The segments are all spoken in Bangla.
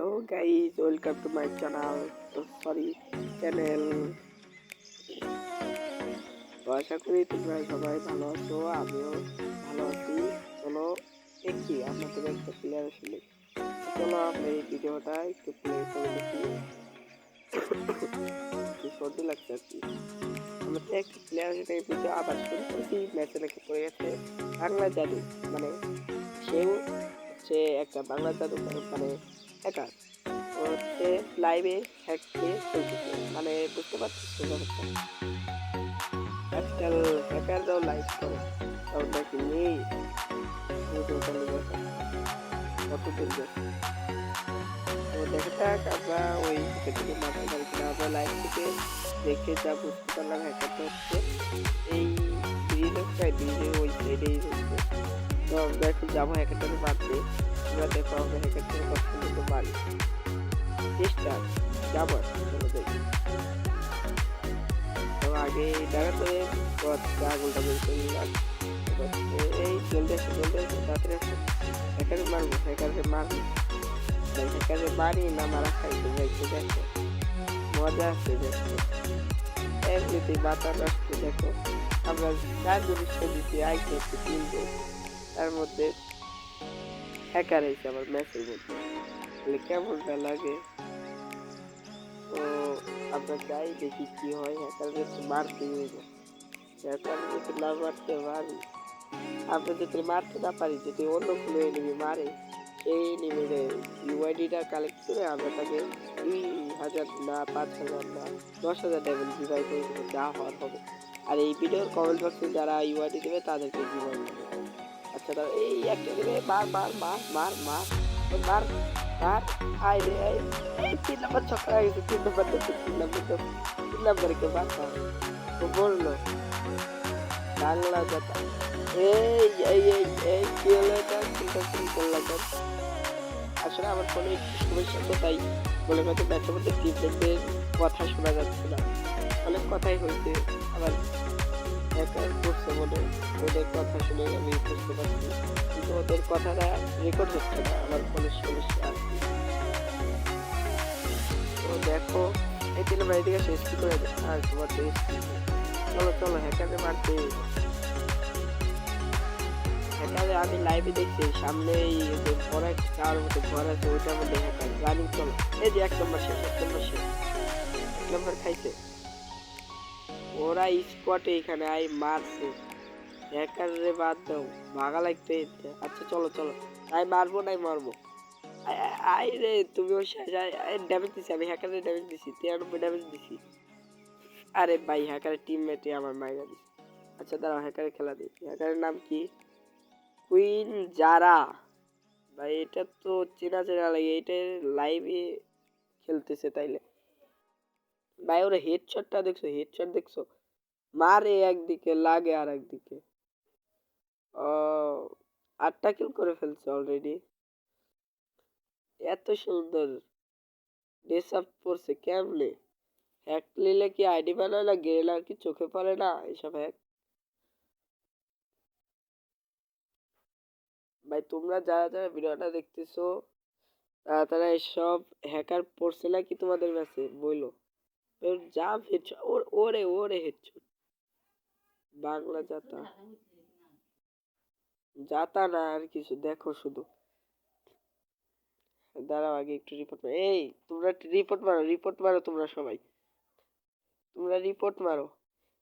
Hello guys, welcome to my channel. Channel. তো আশা করি তোমরা সবাই ভালো আছো, আমিও ভালো আছি। চলো দেখি আপনাদের একটা প্লেয়ার আসলে। চলো আমরা এই ভিডিওটা একটু প্লে করে দেখি। একটু সর্দি লাগছে আর কি। আমাদের একটা প্লেয়ার সেটা এই ভিডিও আবার শুরু করেছি, ম্যাচে নাকি পড়ে গেছে বাংলা জাদু। মানে সেও হচ্ছে একটা বাংলা জাদু, মানে হ্যাকার হচ্ছে লাইভে হ্যাক দিয়ে চলতেছে। মানে বুঝতে পারছিস তো ব্যাপারটা। আজকাল হ্যাকাররাও লাইভ করে, তাও নাকি নেই ভিডিও চালু দেখা কতদূর গেছে। তো দেখা যাক আমরা ওই থেকে মারতে পারি কিনা। আমরা লাইভ থেকে দেখে যা বুঝতে পারলাম, হ্যাকারটা হচ্ছে এই ব্রিজের ব্রিজে ওই সাইডেই রয়েছে। তো আমরা এখন যাবো হ্যাকারটাকে মারতে। আমরা দেখো আমরা হ্যাকারটাকে কত পর্যন্ত মারি। চেষ্টা যাবো, চলো দেখি। তো আগে দেখা করে আগুনটা বের করে নিলাম। এই জলদি আসো তাড়াতাড়ি আসো। হ্যাকারে মারবো, হ্যাকারে মারবো, হ্যাকারে মারি না মারা খাই। তোমরা একটু দেখো, মজা আছে দেখো। এমনিতেই বাতাস আসছে দেখো। আমরা 4 জিনিসটা দিচ্ছি, আইসি হচ্ছে 3 তার মধ্যে হ্যাকার হয়েছে আমার ম্যাচের মধ্যে। তাহলে কেমনটা লাগে। তো আমরা যাই দেখি কি হয়। হ্যাকারদের তো মারতেই হইব, হ্যাকার যদি না মারতে পারি, আমরা যদি মারতে না পারি, যদি অন্য কোনো এনিমি মারে, সেই এনিমির ইউআইডিটা কালেক্ট করে আমরা তাকে 2000 না 5000 না 10,000 ডেভেল রিভাইভ করে দেবো, যা হওয়ার হবে। আর এই ভিডিওর কমেন্ট বক্সে যারা ইউআইডি দেবে তাদেরকে রিভাইভ দেবে। আচ্ছা দাও, এই একটা দেবে, মার মার মার মার মার মার মার। আয় রে আয়, এই 3 নম্বর ছক্কা হয়ে গেছে। 3 নম্বরে কেউ মারতে হবে। তো বললো বাংলা কথা। এই এই এই এই কি হলো এটা? চিন্তা করলাম। আসলে আমার ফোনে একটু সমস্যা, তো তাই বলে হয়তো ব্যাচের মধ্যে টিমমেটদের কথা শোনা যাচ্ছে না। অনেক কথাই হয়েছে, আবার হ্যাকার করছে মনে, ওদের কথা শুনে আমি বুঝতে পারছি, কিন্তু ওদের কথাটা রেকর্ড হচ্ছে না, আমার ফোনের সমস্যা আর কি। তো দেখো এই 3 বাড়ি থেকে শেষ কি করে আর তোমার চলো চলো হ্যাকারে মারতে। হ্যাকারে আমি লাইভে দেখছি সামনে যে বড় একটা টাওয়ার মতো ঘর আছে, ওইটার মধ্যে হ্যাকার রানিং। চলো এই যে 1 নম্বর শেষ, 1 নম্বর শেষ, 1 নম্বর খাইছে। ওরা স্পটে এখানে আই মারছে। হ্যাকার রে বাদ দাও, ভাগা লাগতে। আচ্ছা চলো চলো, আই মারবো নাই মারবো। আই রে তুমি ওই ড্যামেজ দিছি আমি, হ্যাকারের ড্যামেজ দিছি, 93 ড্যামেজ দিছি। আরে ভাই হ্যাকারের টিমমেটে আমার মাইরা দিছে। আচ্ছা দাঁড়াও, হ্যাকারের খেলা দেখি। হ্যাকারের নাম কি? কুইন জারা। ভাই এটা তো চেনা চেনা লাগে, এটা লাইভে খেলতেছে তাইলে। ভাই ওরা হেডশটটা দেখছো, হেডশট দেখছো, মারে একদিকে লাগে আর একদিকে। ও 8টা কিল করে ফেলছে অলরেডি। এত সুন্দর ড্রেস আপ করছে কেমনে? হ্যাক নিলে কি আইডি বানায় না, গেরিলার কি চোখে পড়ে না এইসব হ্যাক? ভাই তোমরা যারা যারা ভিডিওটা দেখতেছো, তারা তারা এসব হ্যাকার পড়ছে নাকি তোমাদের কাছে বইলো। ওর যা হেডশট, ওরে ওরে হেডশট। বাংলা জাতা, জাতা না আর কিছু। দেখো শুধু, দাঁড়াও আগে একটু রিপোর্ট মারো। এই তোমরা রিপোর্ট মারো, রিপোর্ট মারো তোমরা সবাই, তোমরা রিপোর্ট মারো।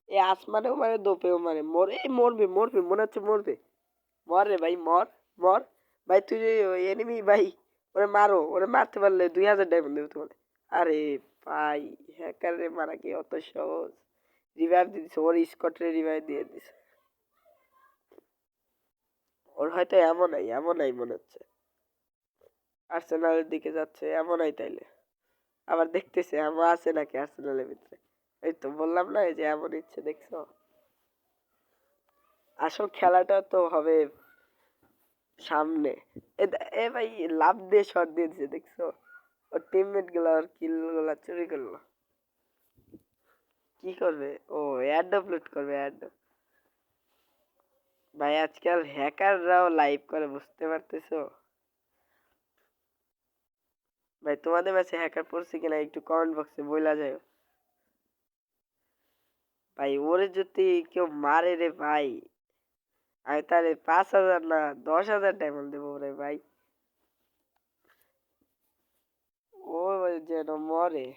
এই আসমানেও মারে, দোপেও মারে, মরে মরবে মরবে মনে হচ্ছে মরবে। মর রে ভাই, মর মর। ভাই তুই এনিমি ভাই, ওরে মারো, ওরে মারতে পারলে 2000 ডায়মন্ড দেবে তোমার। আরে ভাই হ্যাকার রে মারা কি অত সহজ? রিভাইভ দিয়ে দিছে, ওর স্কটরে রিভাইভ দিয়ে দিছে। ওর হয়তো এমন নাই মনে হচ্ছে, আর্সেনালের দিকে যাচ্ছে এমনই তাইলে। আবার দেখতেছে এমন আছে নাকি আর্সেনালের ভিতরে। এই তো বললাম না, এই যে এমন ইচ্ছে দেখছো। আসল খেলাটা তো হবে সামনে। এ ভাই লাভ দিয়ে শট দিয়ে দিছে দেখছো। ওর টিমমেট গুলো ওর কিল গুলা চুরি করলো। কি করবে ও? অ্যাড আপলোড করবে, অ্যাড। ভাই আজকাল হ্যাকাররাও লাইভ করে, বুঝতে পারতেছো? ভাই তোমাদের ম্যাচে হ্যাকার পড়ছে কিনা একটু কমেন্ট বক্সে বইলা যায়। ভাই ওরে যদি কেউ মারে রে ভাই, আমি তাহলে 5,000 না 10,000 ডায়মন্ড দেবো রে ভাই। ও যেন মরে।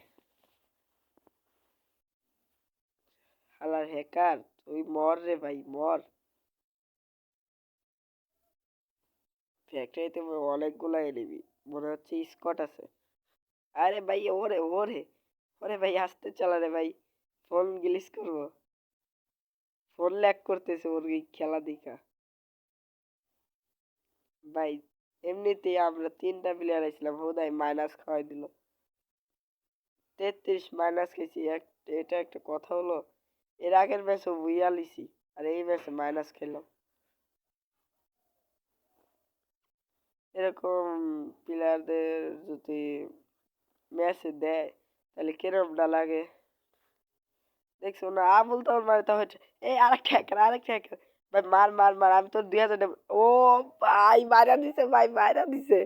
হালার হ্যাকার তুই মর রে ভাই মর। ফ্যাক্টরিতে অনেকগুলো এনিমি, মনে হচ্ছে স্কট আছে। আরে ভাই ওরে ওরে ওরে ভাই আসতে চালা রে ভাই, ফোন গ্লিচ করবো, ফোন ল্যাগ করতেছে ওর এই খেলা দেখা। ভাই এমনিতেই আমরা 3টা প্লেয়ার আছিলাম, হুদাই মাইনাস খাওয়াই দিল। 33 মাইনাস খেয়েছি, এটা একটা কথা হলো। এর আগের ম্যাচও বুইয়া লিছি, আর এই ম্যাচে মাইনাস খেলাম। এরকম প্লেয়ারদের যদি ম্যাচে দেয় তাহলে কিরমটা লাগে দেখছো না। আবুল তো মারে তো হচ্ছে। এই আরেকটা হ্যাকার আরেকটা হ্যাকার। ভাই মার মার মার, আমি তো 2,000 ও ভাই মারা দিছে ভাই মারা দিছে।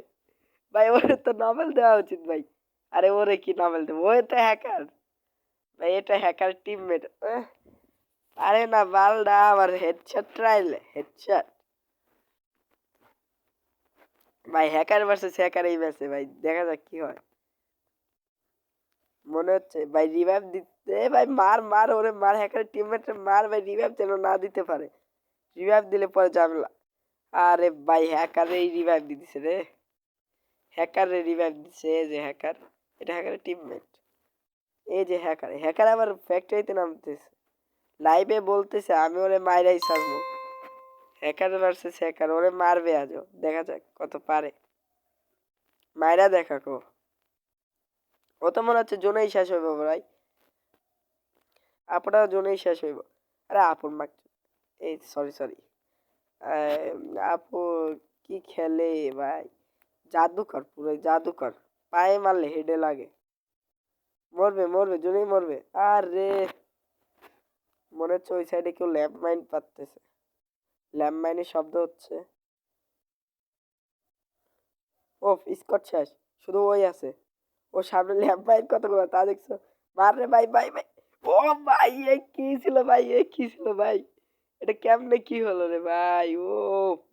ভাই ওরে তো নভেল দেওয়া উচিত ভাই। আরে ওরে কি নভেল দেবো, ওই তো হ্যাকার। ভাই এটা হ্যাকার টিমমেট। আরে না বালডা আমার হেডশট ট্রাইল হেডশট। ভাই হ্যাকার ভার্সেস হ্যাকার এই ম্যাচে ভাই দেখা যাক কি হয়। মনে হচ্ছে ভাই রিভাইভ দিতে, ভাই মার মার ওরে মার, হ্যাকারের টিমমেটে মার ভাই, রিভাইভ যেন না দিতে পারে। রিভাইভ দিলে পরে ঝামেলা। আরে ভাই হ্যাকার এই রিভাইভ দিতেছে রে, হ্যাকার রে রিভাইভ দিচ্ছে। এই যে হ্যাকার, এটা হ্যাকারের টিমমেট। এই যে হ্যাকার, হ্যাকার আবার ফ্যাক্টরিতে নামতেছে, লাইভে বলতেছে আমি ওরে মাইরাই ছাড়বো। হ্যাকার ভার্সেস হ্যাকার, ওরে মারবে আজও, দেখা যাক কত পারে। মাইরা দেখা কো, ও তো মনে হচ্ছে জোনেই শেষ হইব ভাই। আপনার জন্যই শেষ হইব। আরে আপুর মা, এই সরি সরি, আপু কি খেলে ভাই, জাদুকর পুরো জাদুকর, পায়ে মারলে হেডে লাগে। মরবে মরবে জন্যই মরবে। আরে মনে হচ্ছে ওই সাইডে কেউ ল্যাম্প মাইন পাততেছে, ল্যাম্প মাইনের শব্দ হচ্ছে। ও স্কট শেষ, শুধু ওই আছে। ও সামনে ল্যাম্প মাইন কতগুলো তা দেখছো। মার রে ভাই ভাই ভাই। ও ভাই এ কি ছিল ভাই, এ কি ছিল ভাই, এটা কেমনে কি হলো রে ভাই। ও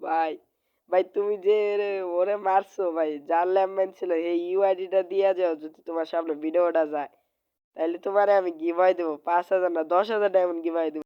ভাই, ভাই তুমি যে ওরে মারছো ভাই, যার ল্যাম্পম্যান ছিল এই ইউআইডিটা দিয়া যাও, যদি তোমার সামনে ভিডিওটা যায় তাহলে তোমারে আমি গিভওয়ে দেবো 5,000 না 10,000 ডায়মন্ড গিভওয়ে দেবো।